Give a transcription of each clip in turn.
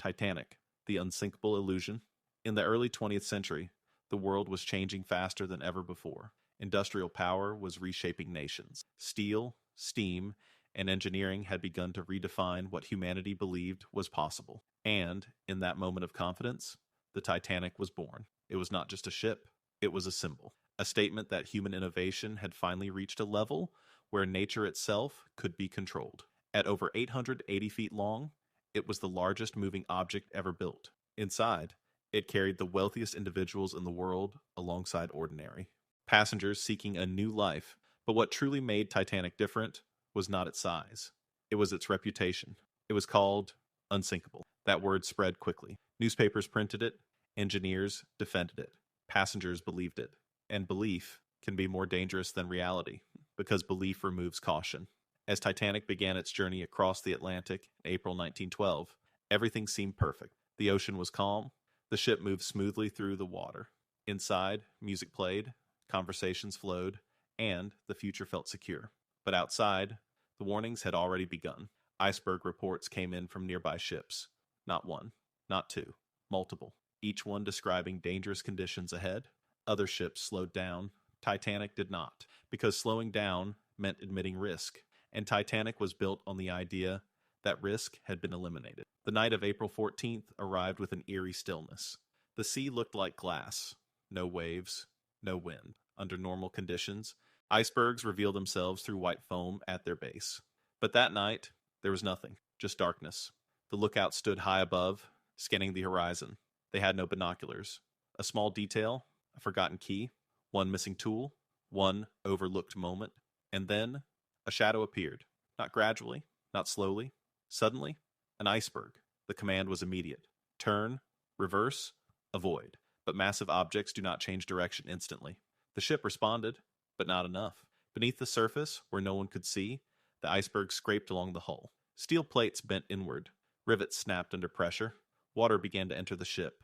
Titanic, the unsinkable illusion. In the early 20th century, the world was changing faster than ever before. Industrial power was reshaping nations. Steel, steam, and engineering had begun to redefine what humanity believed was possible. And, in that moment of confidence, the Titanic was born. It was not just a ship, it was a symbol. A statement that human innovation had finally reached a level where nature itself could be controlled. At over 880 feet long, it was the largest moving object ever built. Inside, it carried the wealthiest individuals in the world alongside ordinary passengers seeking a new life. But what truly made Titanic different was not its size. It was its reputation. It was called unsinkable. That word spread quickly. Newspapers printed it. Engineers defended it. Passengers believed it. And belief can be more dangerous than reality, because belief removes caution. As Titanic began its journey across the Atlantic in April 1912, everything seemed perfect. The ocean was calm. The ship moved smoothly through the water. Inside, music played, conversations flowed, and the future felt secure. But outside, the warnings had already begun. Iceberg reports came in from nearby ships. Not one, not two, multiple. Each one describing dangerous conditions ahead. Other ships slowed down. Titanic did not, because slowing down meant admitting risk. And Titanic was built on the idea that risk had been eliminated. The night of April 14th arrived with an eerie stillness. The sea looked like glass. No waves, no wind. Under normal conditions, icebergs reveal themselves through white foam at their base. But that night, there was nothing, just darkness. The lookout stood high above, scanning the horizon. They had no binoculars. A small detail, a forgotten key, one missing tool, one overlooked moment. And then, a shadow appeared. Not gradually, not slowly. Suddenly, an iceberg. The command was immediate. Turn, reverse, avoid. But massive objects do not change direction instantly. The ship responded, but not enough. Beneath the surface, where no one could see, the iceberg scraped along the hull. Steel plates bent inward. Rivets snapped under pressure. Water began to enter the ship.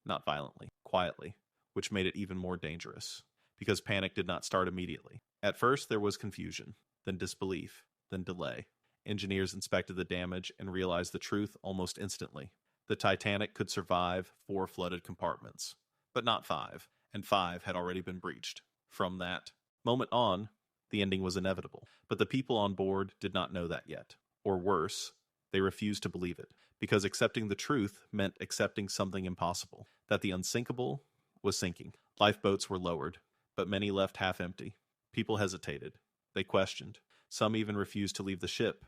Not violently, quietly, which made it even more dangerous, because panic did not start immediately. At first, there was confusion, then disbelief, then delay. Engineers inspected the damage and realized the truth almost instantly. The Titanic could survive 4 flooded compartments, but not 5, and 5 had already been breached. From that moment on, the ending was inevitable, but the people on board did not know that yet. Or worse, they refused to believe it, because accepting the truth meant accepting something impossible, that the unsinkable was sinking. Lifeboats were lowered, but many left half empty. People hesitated. They questioned. Some even refused to leave the ship,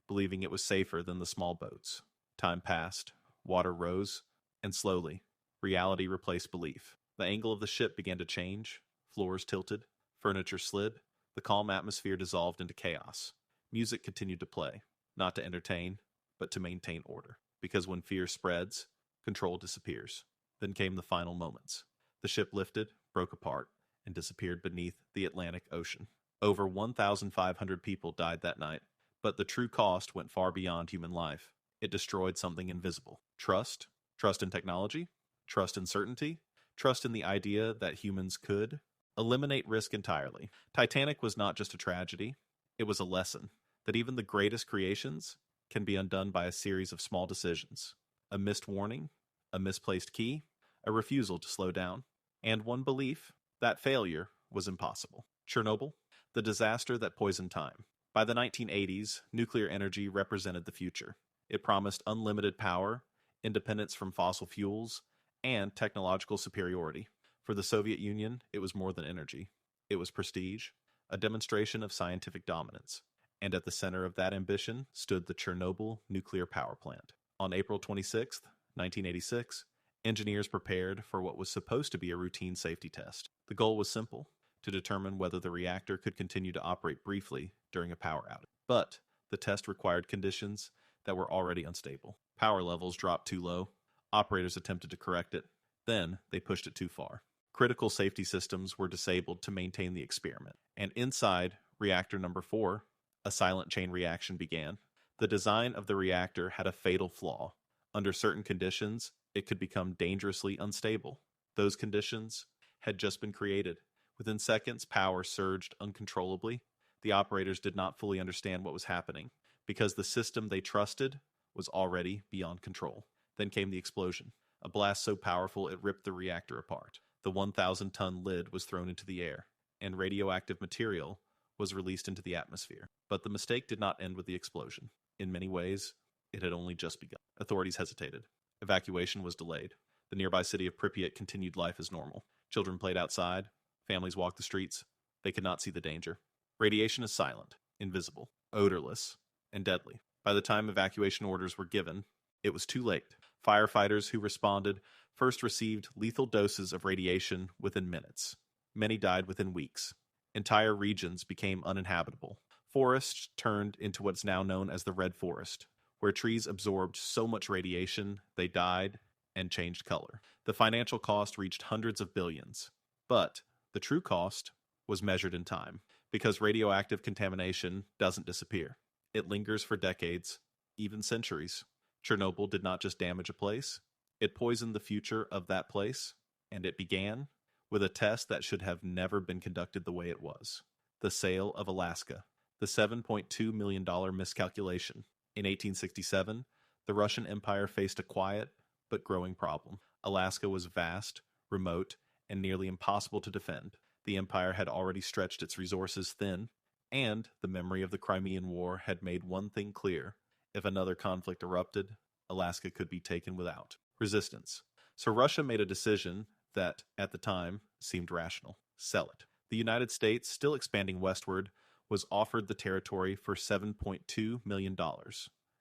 believing it was safer than the small boats. Time passed, water rose, and slowly, reality replaced belief. The angle of the ship began to change, floors tilted, furniture slid, the calm atmosphere dissolved into chaos. Music continued to play, not to entertain, but to maintain order. Because when fear spreads, control disappears. Then came the final moments. The ship lifted, broke apart, and disappeared beneath the Atlantic Ocean. Over 1,500 people died that night, but the true cost went far beyond human life. It destroyed something invisible. Trust. Trust in technology. Trust in certainty. Trust in the idea that humans could eliminate risk entirely. Titanic was not just a tragedy. It was a lesson that even the greatest creations can be undone by a series of small decisions. A missed warning, a misplaced key, a refusal to slow down, and one belief that failure was impossible. Chernobyl, the disaster that poisoned time. By the 1980s, nuclear energy represented the future. It promised unlimited power, independence from fossil fuels, and technological superiority. For the Soviet Union, it was more than energy. It was prestige, a demonstration of scientific dominance. And at the center of that ambition stood the Chernobyl nuclear power plant. On April 26, 1986, engineers prepared for what was supposed to be a routine safety test. The goal was simple: to determine whether the reactor could continue to operate briefly during a power outage. But the test required conditions that were already unstable. Power levels dropped too low. Operators attempted to correct it. Then they pushed it too far. Critical safety systems were disabled to maintain the experiment. And inside reactor number 4, a silent chain reaction began. The design of the reactor had a fatal flaw. Under certain conditions, it could become dangerously unstable. Those conditions had just been created. Within seconds, power surged uncontrollably. The operators did not fully understand what was happening, because the system they trusted was already beyond control. Then came the explosion, a blast so powerful it ripped the reactor apart. The 1,000-ton lid was thrown into the air, and radioactive material was released into the atmosphere. But the mistake did not end with the explosion. In many ways, it had only just begun. Authorities hesitated. Evacuation was delayed. The nearby city of Pripyat continued life as normal. Children played outside. Families walked the streets. They could not see the danger. Radiation is silent, invisible, odorless, and deadly. By the time evacuation orders were given, it was too late. Firefighters who responded first received lethal doses of radiation within minutes. Many died within weeks. Entire regions became uninhabitable. Forests turned into what's now known as the Red Forest, where trees absorbed so much radiation they died and changed color. The financial cost reached hundreds of billions, but the true cost was measured in time, because radioactive contamination doesn't disappear. It lingers for decades, even centuries. Chernobyl did not just damage a place, it poisoned the future of that place, and it began with a test that should have never been conducted the way it was. The sale of Alaska, the $7.2 million miscalculation. In 1867, the Russian Empire faced a quiet but growing problem. Alaska was vast, remote, and nearly impossible to defend. The empire had already stretched its resources thin, and the memory of the Crimean War had made one thing clear. If another conflict erupted, Alaska could be taken without resistance. So Russia made a decision that, at the time, seemed rational. Sell it. The United States, still expanding westward, was offered the territory for $7.2 million.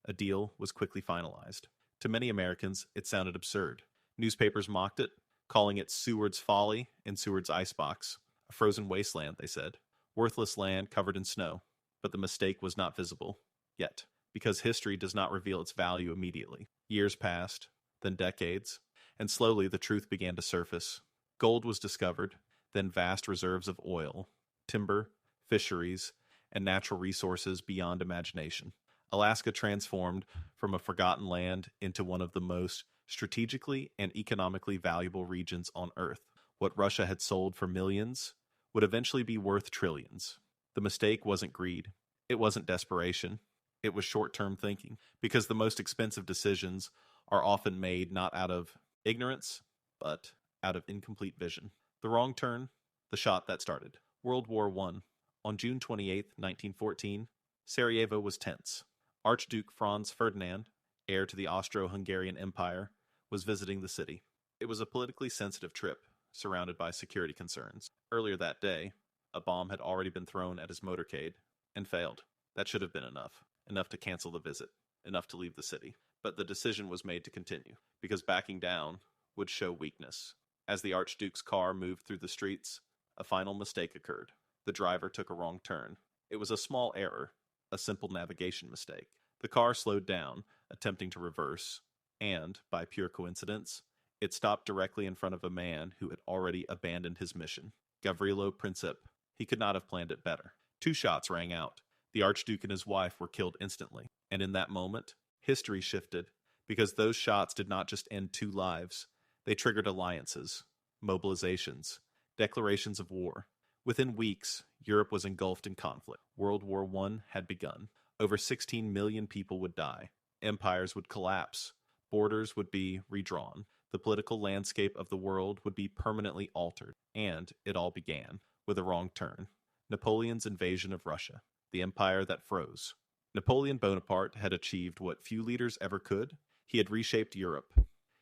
A deal was quickly finalized. To many Americans, it sounded absurd. Newspapers mocked it, calling it Seward's Folly and Seward's Icebox. A frozen wasteland, they said. Worthless land covered in snow. But the mistake was not visible. Yet. Because history does not reveal its value immediately. Years passed, then decades, and slowly the truth began to surface. Gold was discovered, then vast reserves of oil, timber, fisheries, and natural resources beyond imagination. Alaska transformed from a forgotten land into one of the most strategically and economically valuable regions on Earth. What Russia had sold for millions would eventually be worth trillions. The mistake wasn't greed. It wasn't desperation. It was short-term thinking, because the most expensive decisions are often made not out of ignorance, but out of incomplete vision. The wrong turn, the shot that started. World War I. On June 28, 1914, Sarajevo was tense. Archduke Franz Ferdinand, heir to the Austro-Hungarian Empire, was visiting the city. It was a politically sensitive trip, surrounded by security concerns. Earlier that day, a bomb had already been thrown at his motorcade, and failed. That should have been enough. Enough to cancel the visit. Enough to leave the city. But the decision was made to continue, because backing down would show weakness. As the Archduke's car moved through the streets, a final mistake occurred. The driver took a wrong turn. It was a small error, a simple navigation mistake. The car slowed down, attempting to reverse, and, by pure coincidence, it stopped directly in front of a man who had already abandoned his mission. Gavrilo Princip. He could not have planned it better. 2 shots rang out. The Archduke and his wife were killed instantly. And in that moment, history shifted, because those shots did not just end 2 lives. They triggered alliances, mobilizations, declarations of war. Within weeks, Europe was engulfed in conflict. World War I had begun. Over 16 million people would die. Empires would collapse. Borders would be redrawn. The political landscape of the world would be permanently altered. And it all began with a wrong turn. Napoleon's invasion of Russia. The empire that froze. Napoleon Bonaparte had achieved what few leaders ever could. He had reshaped Europe.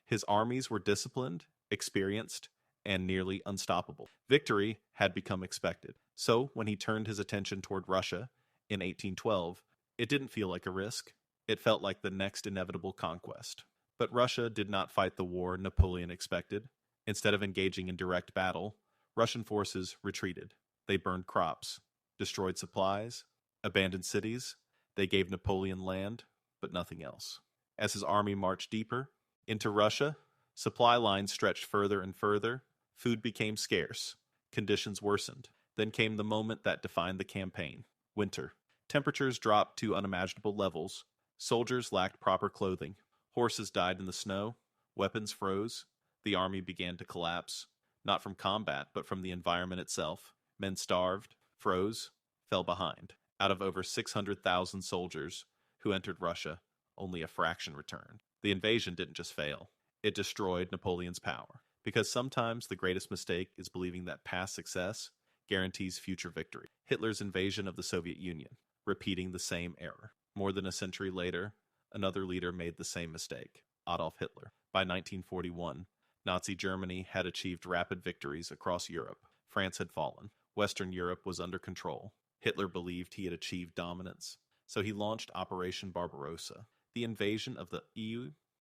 His armies were disciplined, experienced, and nearly unstoppable. Victory had become expected. So, when he turned his attention toward Russia in 1812, it didn't feel like a risk. It felt like the next inevitable conquest. But Russia did not fight the war Napoleon expected. Instead of engaging in direct battle, Russian forces retreated. They burned crops, destroyed supplies, abandoned cities. They gave Napoleon land, but nothing else. As his army marched deeper into Russia, supply lines stretched further and further. Food became scarce. Conditions worsened. Then came the moment that defined the campaign. Winter. Temperatures dropped to unimaginable levels. Soldiers lacked proper clothing. Horses died in the snow. Weapons froze. The army began to collapse. Not from combat, but from the environment itself. Men starved, froze, fell behind. Out of over 600,000 soldiers who entered Russia, only a fraction returned. The invasion didn't just fail, it destroyed Napoleon's power. Because sometimes the greatest mistake is believing that past success guarantees future victory. Hitler's invasion of the Soviet Union, repeating the same error. More than a century later, another leader made the same mistake, Adolf Hitler. By 1941, Nazi Germany had achieved rapid victories across Europe. France had fallen. Western Europe was under control. Hitler believed he had achieved dominance, so he launched Operation Barbarossa, the invasion of the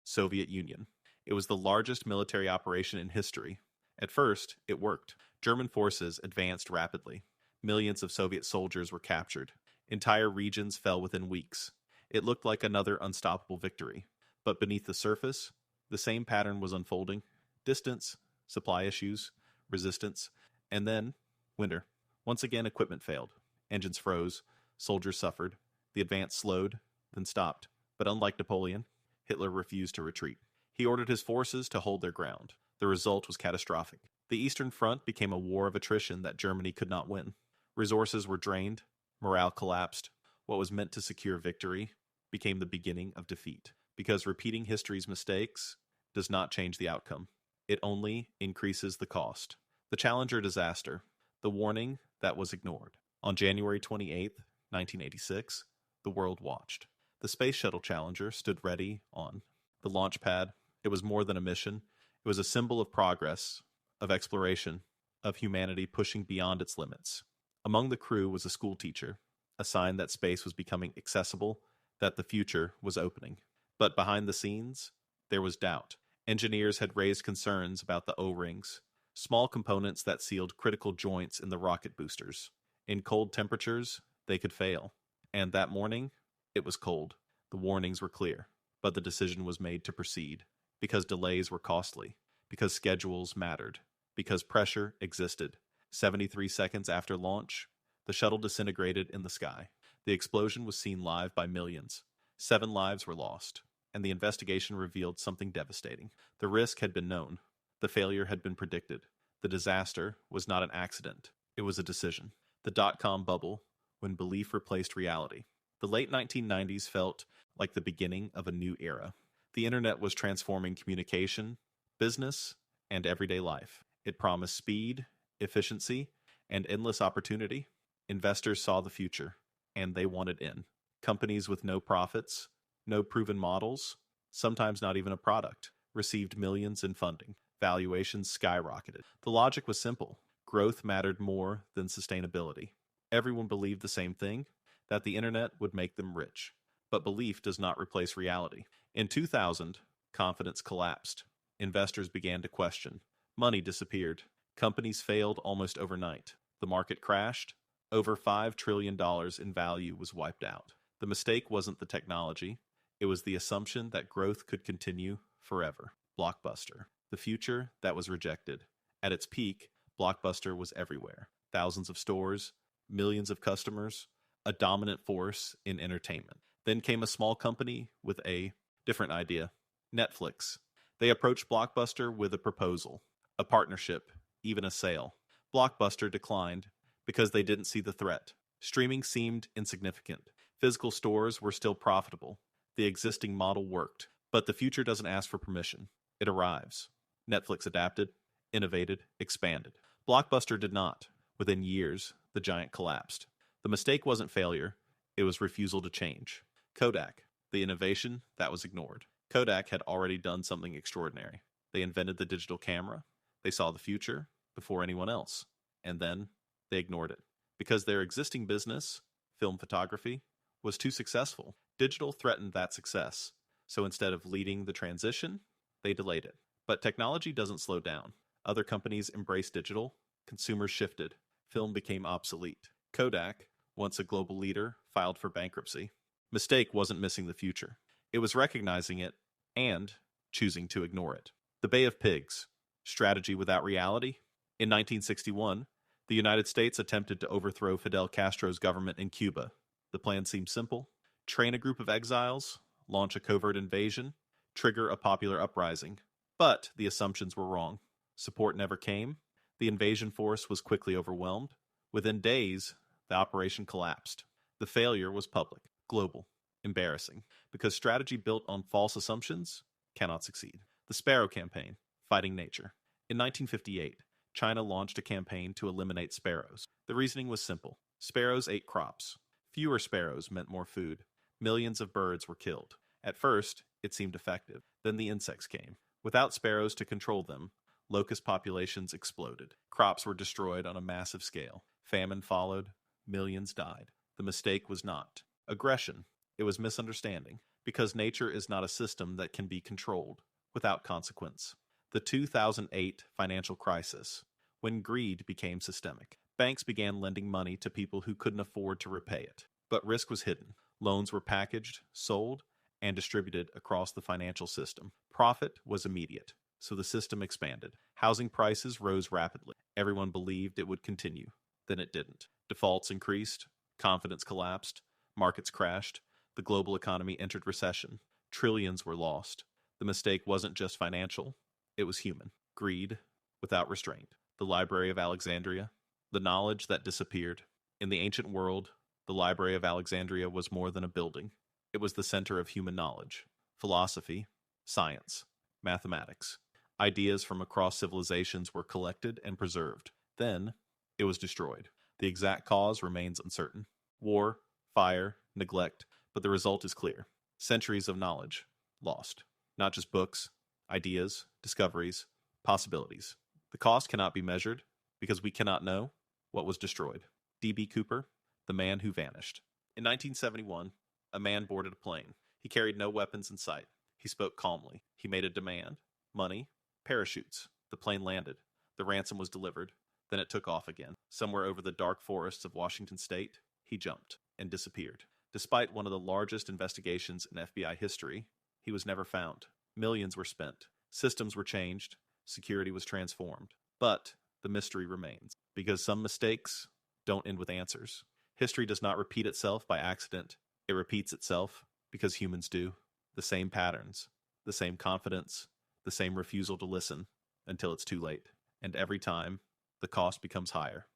Soviet Union. It was the largest military operation in history. At first, it worked. German forces advanced rapidly. Millions of Soviet soldiers were captured. Entire regions fell within weeks. It looked like another unstoppable victory. But beneath the surface, the same pattern was unfolding. Distance, supply issues, resistance, and then winter. Once again, equipment failed. Engines froze. Soldiers suffered. The advance slowed, then stopped. But unlike Napoleon, Hitler refused to retreat. He ordered his forces to hold their ground. The result was catastrophic. The Eastern Front became a war of attrition that Germany could not win. Resources were drained. Morale collapsed. What was meant to secure victory became the beginning of defeat. Because repeating history's mistakes does not change the outcome. It only increases the cost. The Challenger disaster. The warning that was ignored. On January 28, 1986, the world watched. The Space Shuttle Challenger stood ready on the launch pad. It was more than a mission. It was a symbol of progress, of exploration, of humanity pushing beyond its limits. Among the crew was a school teacher, a sign that space was becoming accessible, that the future was opening. But behind the scenes, there was doubt. Engineers had raised concerns about the O-rings, small components that sealed critical joints in the rocket boosters. In cold temperatures, they could fail. And that morning, it was cold. The warnings were clear, but the decision was made to proceed. Because delays were costly, because schedules mattered, because pressure existed. 73 seconds after launch, the shuttle disintegrated in the sky. The explosion was seen live by millions. 7 lives were lost, and the investigation revealed something devastating. The risk had been known. The failure had been predicted. The disaster was not an accident. It was a decision. The dot-com bubble, when belief replaced reality. The late 1990s felt like the beginning of a new era. The internet was transforming communication, business, and everyday life. It promised speed, efficiency, and endless opportunity. Investors saw the future, and they wanted in. Companies with no profits, no proven models, sometimes not even a product, received millions in funding. Valuations skyrocketed. The logic was simple. Growth mattered more than sustainability. Everyone believed the same thing, that the internet would make them rich. But belief does not replace reality. In 2000, confidence collapsed. Investors began to question. Money disappeared. Companies failed almost overnight. The market crashed. Over $5 trillion in value was wiped out. The mistake wasn't the technology. It was the assumption that growth could continue forever. Blockbuster. The future that was rejected. At its peak, Blockbuster was everywhere. Thousands of stores, millions of customers, a dominant force in entertainment. Then came a small company with a different idea. Netflix. They approached Blockbuster with a proposal, a partnership, even a sale. Blockbuster declined because they didn't see the threat. Streaming seemed insignificant. Physical stores were still profitable. The existing model worked. But the future doesn't ask for permission. It arrives. Netflix adapted, innovated, expanded. Blockbuster did not. Within years, the giant collapsed. The mistake wasn't failure. It was refusal to change. Kodak. The innovation that was ignored. Kodak had already done something extraordinary. They invented the digital camera. They saw the future before anyone else. And then they ignored it. Because their existing business, film photography, was too successful. Digital threatened that success. So instead of leading the transition, they delayed it. But technology doesn't slow down. Other companies embraced digital. Consumers shifted. Film became obsolete. Kodak, once a global leader, filed for bankruptcy. Mistake wasn't missing the future. It was recognizing it and choosing to ignore it. The Bay of Pigs. Strategy without reality. In 1961, the United States attempted to overthrow Fidel Castro's government in Cuba. The plan seemed simple. Train a group of exiles, launch a covert invasion, trigger a popular uprising. But the assumptions were wrong. Support never came. The invasion force was quickly overwhelmed. Within days, the operation collapsed. The failure was public, global, embarrassing, because strategy built on false assumptions cannot succeed. The Sparrow Campaign, fighting nature. In 1958, China launched a campaign to eliminate sparrows. The reasoning was simple. Sparrows ate crops. Fewer sparrows meant more food. Millions of birds were killed. At first, it seemed effective. Then the insects came. Without sparrows to control them, locust populations exploded. Crops were destroyed on a massive scale. Famine followed. Millions died. The mistake was not aggression. It was misunderstanding, because nature is not a system that can be controlled without consequence. The 2008 financial crisis, when greed became systemic. Banks began lending money to people who couldn't afford to repay it. But risk was hidden. Loans were packaged, sold, and distributed across the financial system. Profit was immediate, so the system expanded. Housing prices rose rapidly. Everyone believed it would continue. Then it didn't. Defaults increased, confidence collapsed, markets crashed, the global economy entered recession. Trillions were lost. The mistake wasn't just financial, it was human. Greed without restraint. The Library of Alexandria, the knowledge that disappeared. In the ancient world, the Library of Alexandria was more than a building. It was the center of human knowledge, philosophy, science, mathematics. Ideas from across civilizations were collected and preserved. Then, it was destroyed. The exact cause remains uncertain. War, fire, neglect, but the result is clear. Centuries of knowledge lost. Not just books, ideas, discoveries, possibilities. The cost cannot be measured because we cannot know what was destroyed. D.B. Cooper, the man who vanished. In 1971, a man boarded a plane. He carried no weapons in sight. He spoke calmly. He made a demand. Money, parachutes. The plane landed. The ransom was delivered. Then it took off again. Somewhere over the dark forests of Washington state, he jumped and disappeared. Despite one of the largest investigations in FBI history, he was never found. Millions were spent. Systems were changed. Security was transformed. But the mystery remains, because some mistakes don't end with answers. History does not repeat itself by accident. It repeats itself because humans do. The same patterns, the same confidence, the same refusal to listen until it's too late. And every time, the cost becomes higher.